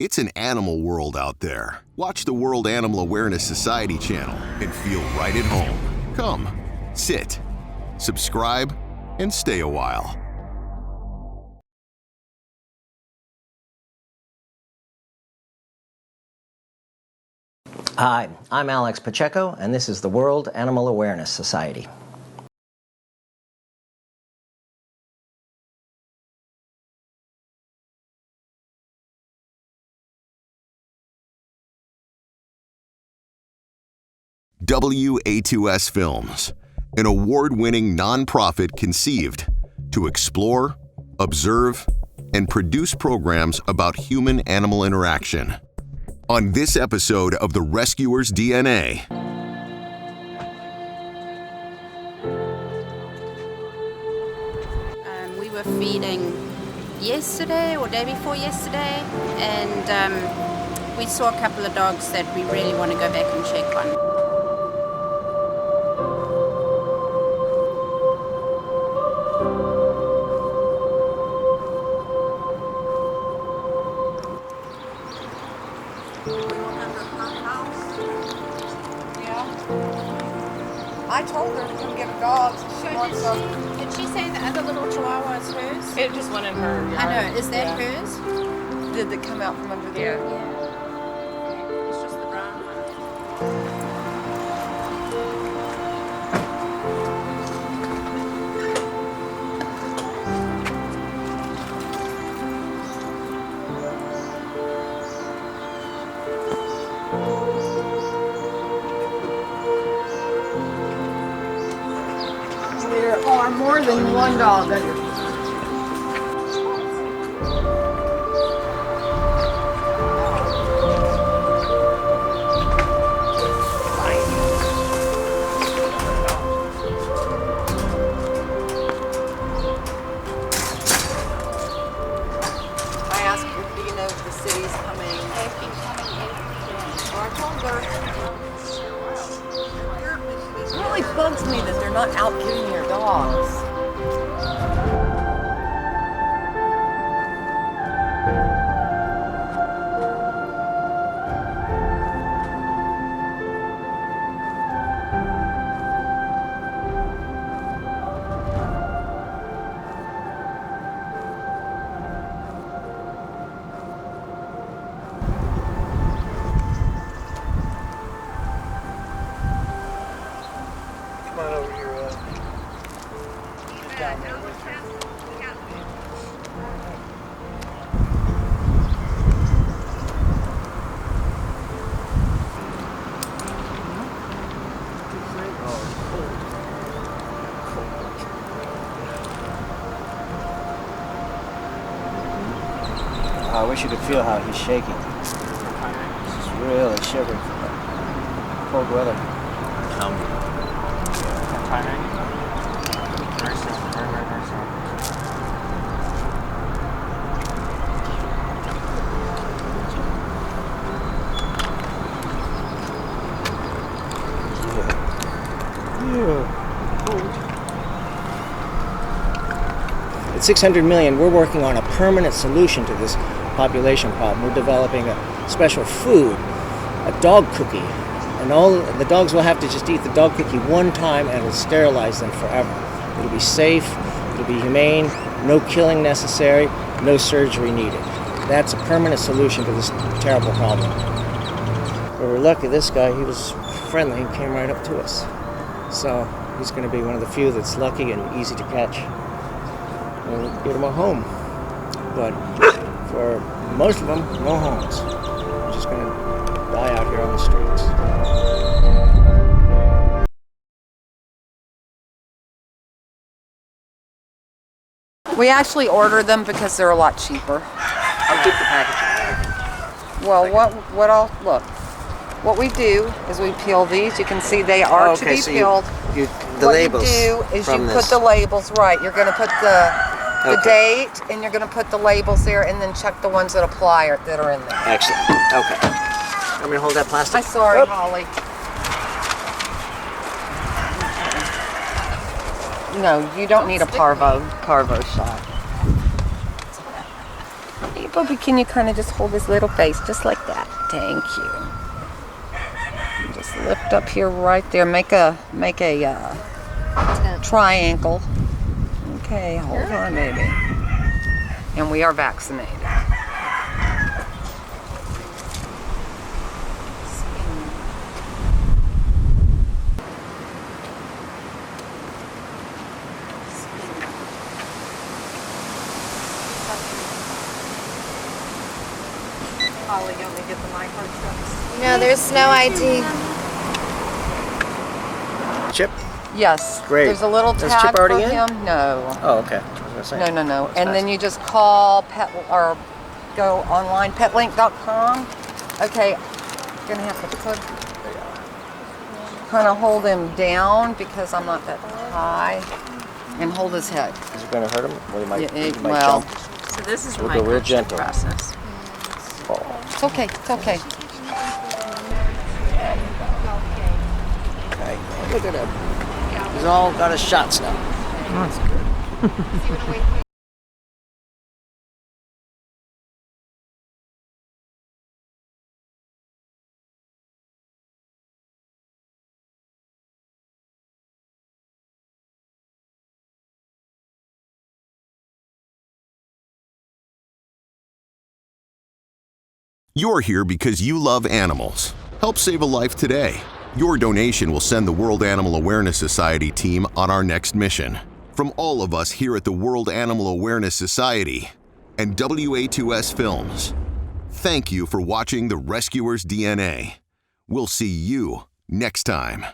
It's an animal world out there. Watch the World Animal Awareness Society channel and feel right at home. Come, sit, subscribe, and stay a while. Hi, I'm Alex Pacheco, and this is the World Animal Awareness Society. WA2S Films, an award-winning nonprofit conceived to explore, observe, and produce programs about human-animal interaction. On this episode of The Rescuer's DNA, we were feeding yesterday or day before yesterday, and we saw a couple of dogs that we really want to go back and check on. I told her to come get a dog. Did she say the other little chihuahua is hers? It just went in her yard. I know. Is that hers? Did it come out from under there? Yeah. It's just the brown one. There are more than one dog under here. I asked her, do you know if the city's coming? They've been coming in. Well, I told her. It really bugs me that they're not out getting their dogs. Come on over here, down there with her. I wish you could feel how he's shaking. He's really shivering from the cold weather. Very soon, very soon. At 600 million, we're working on a permanent solution to this population problem. We're developing a special food, a dog cookie, and all the dogs will have to just eat the dog cookie one time and it'll sterilize them forever. It'll be safe, it'll be humane, no killing necessary, no surgery needed. That's a permanent solution to this terrible problem. We were lucky, this guy, he was friendly and came right up to us. So he's going to be one of the few that's lucky and easy to catch. We'll get him a home. But for most of them, no homes. We're just going to die out here on the streets. We actually order them because they're a lot cheaper. I'll keep the packaging. Well, what we do is we peel these. You can see they are to be peeled. The what labels you do is from you this. put the labels, right. You're going to put the Okay. date, and you're going to put the labels there, and then check the ones that apply or that are in there. Excellent. Okay. I'm going to hold that plastic. I'm sorry, Oop. Holly. No, you don't need a parvo shot. Bubby, can you kind of just hold his little face just like that? Thank you. Just lift up here right there. Make a triangle. Okay, hold on, baby. And we are vaccinated. Holly, you want me to get the microchips? No, there's no ID. Chip? Yes. Great. There's a little Is tag Chip already for in? him. No. Oh, okay. I was gonna say. No. That's And then fast. you just call pet or go online petlink.com. Okay. Gonna have to kind of hold him down because I'm not that high, and hold his head. Is it going to hurt him? Well, he might, Yeah, he might well, jump. So this is We'll go real gentle. process. It's okay. It's okay. Okay. Look at him. He's all got his shots now. That's good. You're here because you love animals. Help save a life today. Your donation will send the World Animal Awareness Society team on our next mission. From all of us here at the World Animal Awareness Society and WA2S Films, thank you for watching The Rescuer's DNA. We'll see you next time.